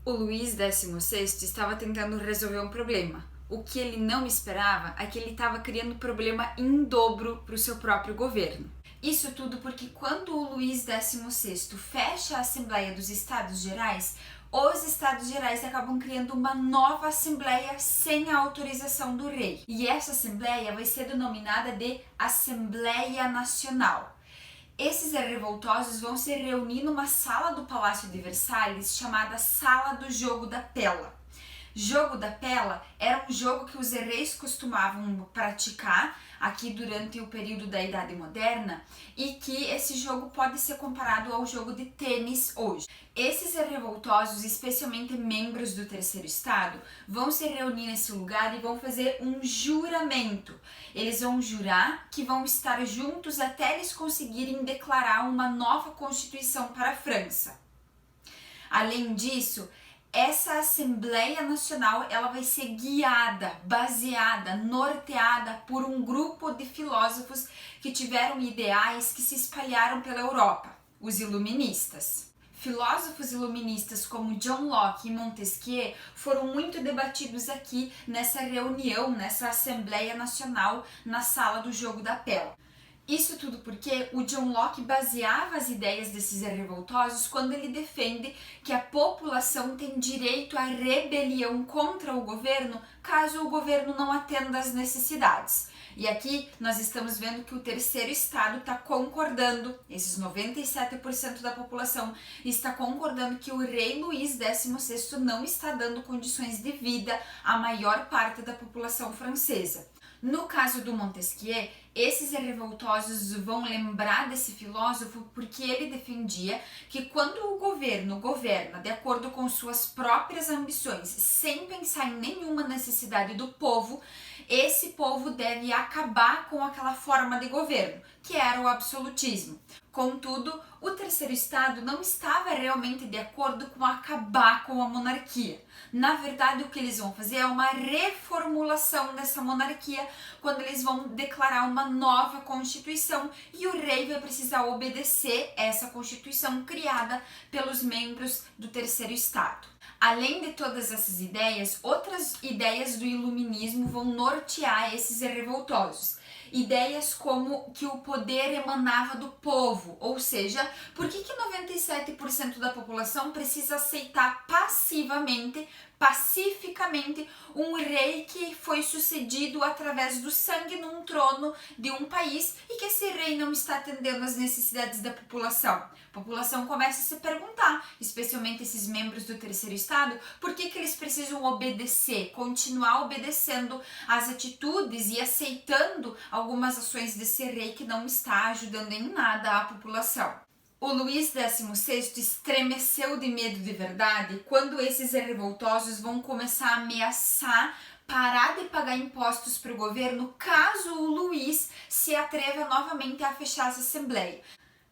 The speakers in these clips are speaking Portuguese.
O Luís XVI estava tentando resolver um problema. O que ele não esperava é que ele estava criando problema em dobro para o seu próprio governo. Isso tudo porque quando o Luís XVI fecha a Assembleia dos Estados Gerais, os Estados Gerais acabam criando uma nova Assembleia sem a autorização do rei. E essa Assembleia vai ser denominada de Assembleia Nacional. Esses revoltosos vão se reunir numa sala do Palácio de Versalhes chamada Sala do Jogo da Pela. Jogo da Pela era um jogo que os reis costumavam praticar aqui durante o período da Idade Moderna e que esse jogo pode ser comparado ao jogo de tênis hoje. Esses revoltosos, especialmente membros do Terceiro Estado, vão se reunir nesse lugar e vão fazer um juramento. Eles vão jurar que vão estar juntos até eles conseguirem declarar uma nova Constituição para a França. Além disso, essa Assembleia Nacional ela vai ser guiada, baseada, norteada por um grupo de filósofos que tiveram ideais que se espalharam pela Europa, os iluministas. Filósofos iluministas como John Locke e Montesquieu foram muito debatidos aqui nessa reunião, nessa Assembleia Nacional na Sala do Jogo da Pela. Isso tudo porque o John Locke baseava as ideias desses revoltosos quando ele defende que a população tem direito à rebelião contra o governo caso o governo não atenda às necessidades. E aqui nós estamos vendo que o Terceiro Estado está concordando, esses 97% da população está concordando que o rei Luís XVI não está dando condições de vida à maior parte da população francesa. No caso do Montesquieu, esses revoltosos vão lembrar desse filósofo porque ele defendia que quando o governo governa de acordo com suas próprias ambições, sem pensar em nenhuma necessidade do povo, esse povo deve acabar com aquela forma de governo, que era o absolutismo. Contudo, o Terceiro Estado não estava realmente de acordo com acabar com a monarquia. Na verdade, o que eles vão fazer é uma reformulação dessa monarquia quando eles vão declarar uma nova Constituição e o rei vai precisar obedecer essa Constituição criada pelos membros do Terceiro Estado. Além de todas essas ideias, outras ideias do iluminismo vão nortear esses revoltosos. Ideias como que o poder emanava do povo, ou seja, por que 97% da população precisa aceitar pacificamente, um rei que foi sucedido através do sangue num trono de um país e que esse rei não está atendendo às necessidades da população. A população começa a se perguntar, especialmente esses membros do Terceiro Estado, por que eles precisam obedecer, continuar obedecendo às atitudes e aceitando algumas ações desse rei que não está ajudando em nada a população. O Luís XVI estremeceu de medo de verdade quando esses revoltosos vão começar a ameaçar parar de pagar impostos para o governo caso o Luís se atreva novamente a fechar essa Assembleia.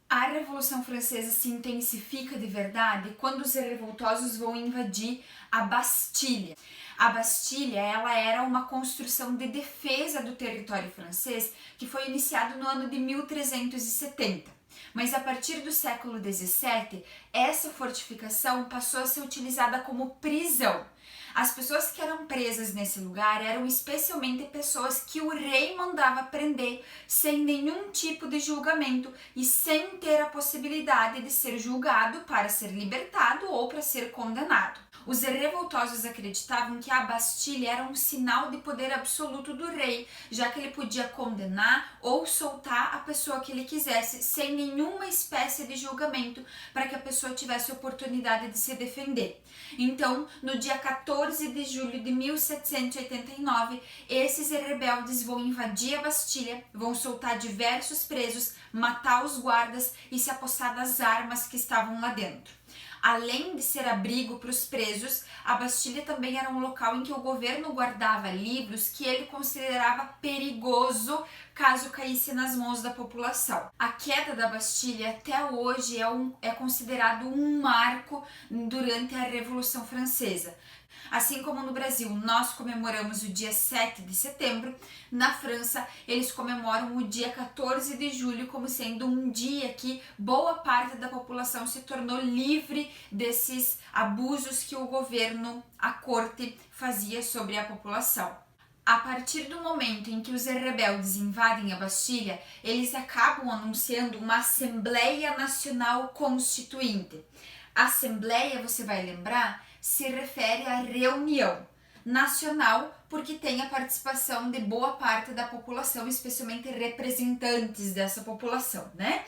A Revolução Francesa se intensifica de verdade quando os revoltosos vão invadir a Bastilha. A Bastilha ela era uma construção de defesa do território francês que foi iniciado no ano de 1370. Mas a partir do século XVII, essa fortificação passou a ser utilizada como prisão. As pessoas que eram presas nesse lugar eram especialmente pessoas que o rei mandava prender sem nenhum tipo de julgamento e sem ter a possibilidade de ser julgado para ser libertado ou para ser condenado. Os revoltosos acreditavam que a Bastilha era um sinal de poder absoluto do rei, já que ele podia condenar ou soltar a pessoa que ele quisesse, sem nenhuma espécie de julgamento, para que a pessoa tivesse oportunidade de se defender. Então, no dia 14 de julho de 1789, esses rebeldes vão invadir a Bastilha, vão soltar diversos presos, matar os guardas e se apossar das armas que estavam lá dentro. Além de ser abrigo para os presos, a Bastilha também era um local em que o governo guardava livros que ele considerava perigoso caso caísse nas mãos da população. A queda da Bastilha até hoje é considerado um marco durante a Revolução Francesa. Assim como no Brasil nós comemoramos o dia 7 de setembro, na França eles comemoram o dia 14 de julho como sendo um dia que boa parte da população se tornou livre desses abusos que o governo, a corte, fazia sobre a população. A partir do momento em que os rebeldes invadem a Bastilha, eles acabam anunciando uma Assembleia Nacional Constituinte. Assembleia, você vai lembrar, se refere à reunião nacional, porque tem a participação de boa parte da população, especialmente representantes dessa população, né?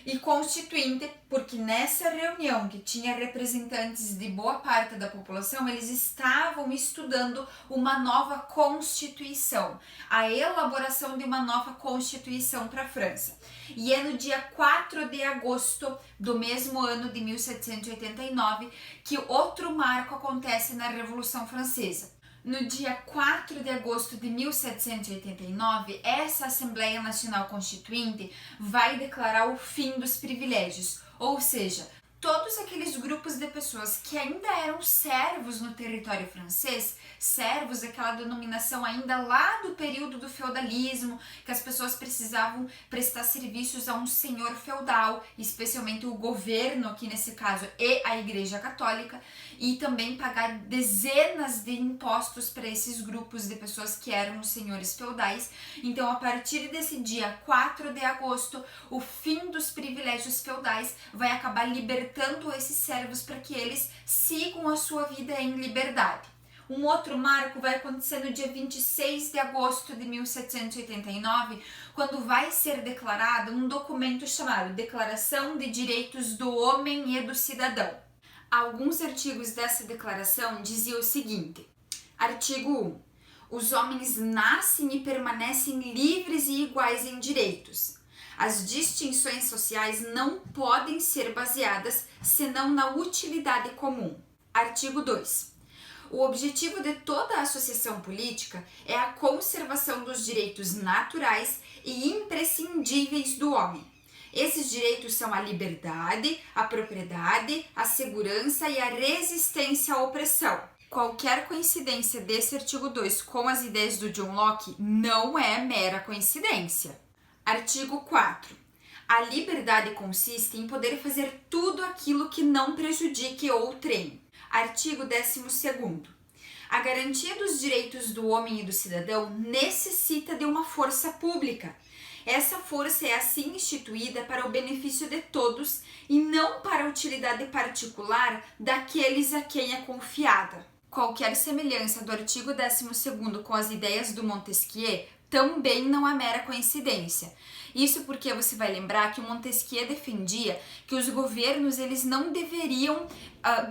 E constituinte, porque nessa reunião que tinha representantes de boa parte da população, eles estavam estudando uma nova constituição, a elaboração de uma nova constituição para a França. E é no dia 4 de agosto do mesmo ano de 1789 que outro marco acontece na Revolução Francesa. No dia 4 de agosto de 1789, essa Assembleia Nacional Constituinte vai declarar o fim dos privilégios, ou seja, todos aqueles grupos de pessoas que ainda eram servos no território francês, servos, aquela denominação ainda lá do período do feudalismo, que as pessoas precisavam prestar serviços a um senhor feudal, especialmente o governo, aqui nesse caso, e a Igreja Católica, e também pagar dezenas de impostos para esses grupos de pessoas que eram os senhores feudais. Então, a partir desse dia 4 de agosto, o fim dos privilégios feudais vai acabar libertando esses servos para que eles sigam a sua vida em liberdade. Um outro marco vai acontecer no dia 26 de agosto de 1789, quando vai ser declarado um documento chamado Declaração de Direitos do Homem e do Cidadão. Alguns artigos dessa declaração diziam o seguinte: artigo 1. Os homens nascem e permanecem livres e iguais em direitos. As distinções sociais não podem ser baseadas senão na utilidade comum. Artigo 2. O objetivo de toda a associação política é a conservação dos direitos naturais e imprescindíveis do homem. Esses direitos são a liberdade, a propriedade, a segurança e a resistência à opressão. Qualquer coincidência desse artigo 2 com as ideias do John Locke não é mera coincidência. Artigo 4. A liberdade consiste em poder fazer tudo aquilo que não prejudique outrem. Artigo 12º. A garantia dos direitos do homem e do cidadão necessita de uma força pública. Essa força é assim instituída para o benefício de todos e não para a utilidade particular daqueles a quem é confiada. Qualquer semelhança do artigo 12º com as ideias do Montesquieu também não é mera coincidência. Isso porque você vai lembrar que o Montesquieu defendia que os governos eles não deveriam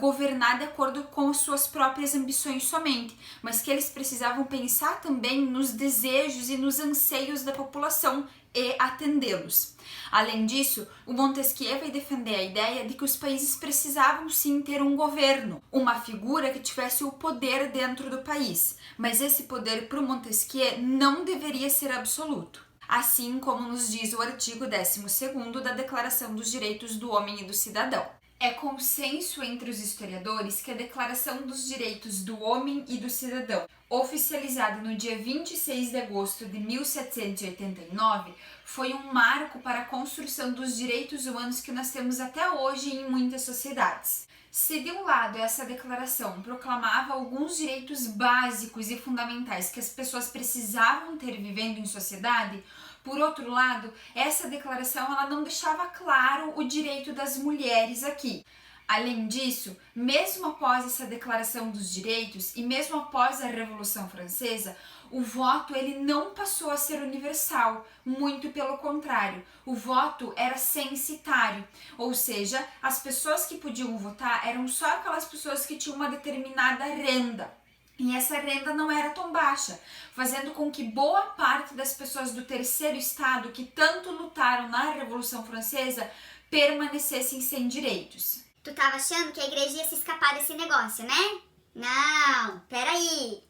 governar de acordo com suas próprias ambições somente, mas que eles precisavam pensar também nos desejos e nos anseios da população e atendê-los. Além disso, o Montesquieu vai defender a ideia de que os países precisavam sim ter um governo, uma figura que tivesse o poder dentro do país, mas esse poder para o Montesquieu não deveria ser absoluto. Assim como nos diz o artigo 12º da Declaração dos Direitos do Homem e do Cidadão. É consenso entre os historiadores que a Declaração dos Direitos do Homem e do Cidadão, oficializada no dia 26 de agosto de 1789, foi um marco para a construção dos direitos humanos que nós temos até hoje em muitas sociedades. Se de um lado essa declaração proclamava alguns direitos básicos e fundamentais que as pessoas precisavam ter vivendo em sociedade, por outro lado, essa declaração ela não deixava claro o direito das mulheres aqui. Além disso, mesmo após essa declaração dos direitos e mesmo após a Revolução Francesa, o voto ele não passou a ser universal, muito pelo contrário, o voto era censitário, ou seja, as pessoas que podiam votar eram só aquelas pessoas que tinham uma determinada renda. E essa renda não era tão baixa, fazendo com que boa parte das pessoas do terceiro estado que tanto lutaram na Revolução Francesa permanecessem sem direitos. Tu tava achando que a igreja ia se escapar desse negócio, né? Não, peraí.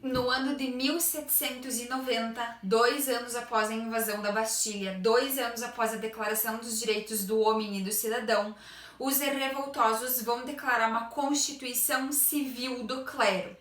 No ano de 1790, 2 anos após a invasão da Bastilha, 2 anos após a Declaração dos Direitos do Homem e do Cidadão, os revoltosos vão declarar uma Constituição Civil do Clero.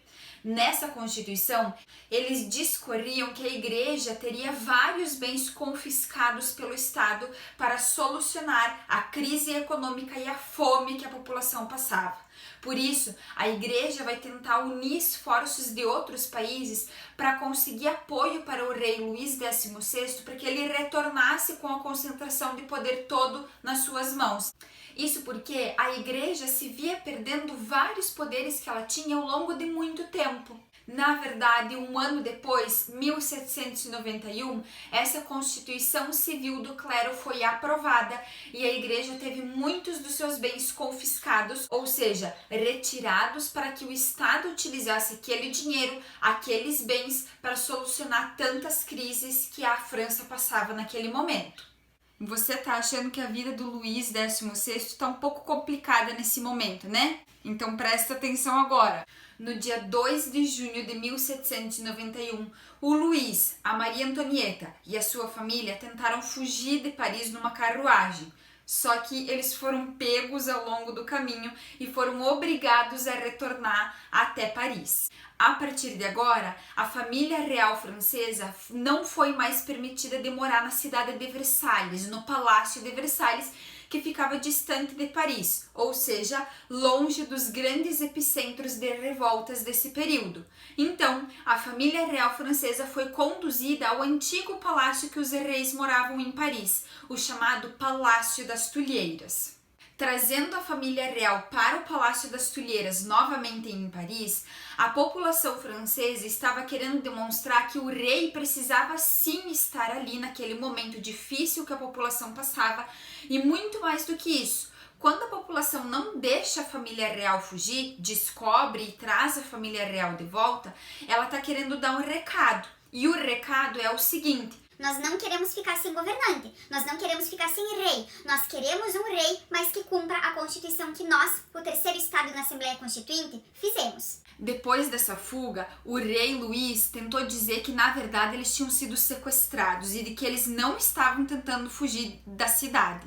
Nessa Constituição, eles discorriam que a Igreja teria vários bens confiscados pelo Estado para solucionar a crise econômica e a fome que a população passava. Por isso, a Igreja vai tentar unir esforços de outros países para conseguir apoio para o rei Luís XVI para que ele retornasse com a concentração de poder todo nas suas mãos. Isso porque a Igreja se via perdendo vários poderes que ela tinha ao longo de muito tempo. Na verdade, um ano depois, 1791, essa Constituição Civil do Clero foi aprovada e a Igreja teve muitos dos seus bens confiscados, ou seja, retirados para que o Estado utilizasse aquele dinheiro, aqueles bens, para solucionar tantas crises que a França passava naquele momento. Você tá achando que a vida do Luís XVI tá um pouco complicada nesse momento, né? Então presta atenção agora. No dia 2 de junho de 1791, o Luís, a Maria Antonieta e a sua família tentaram fugir de Paris numa carruagem. Só que eles foram pegos ao longo do caminho e foram obrigados a retornar até Paris. A partir de agora, a família real francesa não foi mais permitida de morar na cidade de Versalhes, no Palácio de Versalhes, que ficava distante de Paris, ou seja, longe dos grandes epicentros de revoltas desse período. Então, a família real francesa foi conduzida ao antigo palácio que os reis moravam em Paris, o chamado Palácio das Tulheiras. Trazendo a família real para o Palácio das Tulheiras novamente em Paris, a população francesa estava querendo demonstrar que o rei precisava sim estar ali naquele momento difícil que a população passava, e muito mais do que isso. Quando a população não deixa a família real fugir, descobre e traz a família real de volta, ela está querendo dar um recado. E o recado é o seguinte: nós não queremos ficar sem governante, nós não queremos ficar sem rei, nós queremos um rei, mas que cumpra a Constituição que nós, o terceiro Estado na Assembleia Constituinte, fizemos. Depois dessa fuga, o rei Luís tentou dizer que na verdade eles tinham sido sequestrados e de que eles não estavam tentando fugir da cidade.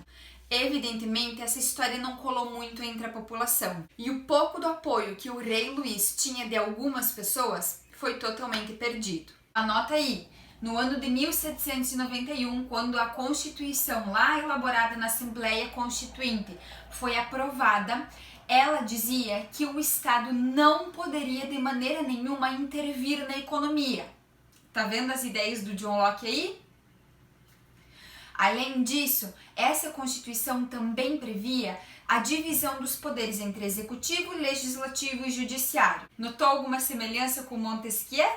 Evidentemente, essa história não colou muito entre a população, e o pouco do apoio que o rei Luís tinha de algumas pessoas foi totalmente perdido. Anota aí! No ano de 1791, quando a Constituição lá elaborada na Assembleia Constituinte foi aprovada, ela dizia que o Estado não poderia de maneira nenhuma intervir na economia. Tá vendo as ideias do John Locke aí? Além disso, essa Constituição também previa a divisão dos poderes entre executivo, legislativo e judiciário. Notou alguma semelhança com Montesquieu?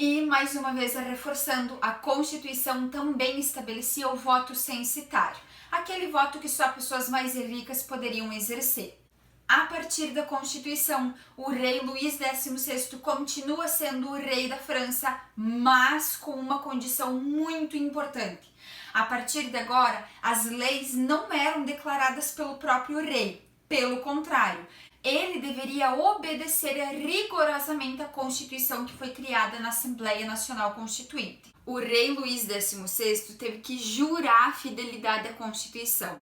E, mais uma vez, reforçando, a Constituição também estabelecia o voto censitário, aquele voto que só pessoas mais ricas poderiam exercer. A partir da Constituição, o rei Luís XVI continua sendo o rei da França, mas com uma condição muito importante. A partir de agora, as leis não eram declaradas pelo próprio rei, pelo contrário, ele deveria obedecer rigorosamente à Constituição que foi criada na Assembleia Nacional Constituinte. O rei Luís XVI teve que jurar a fidelidade à Constituição.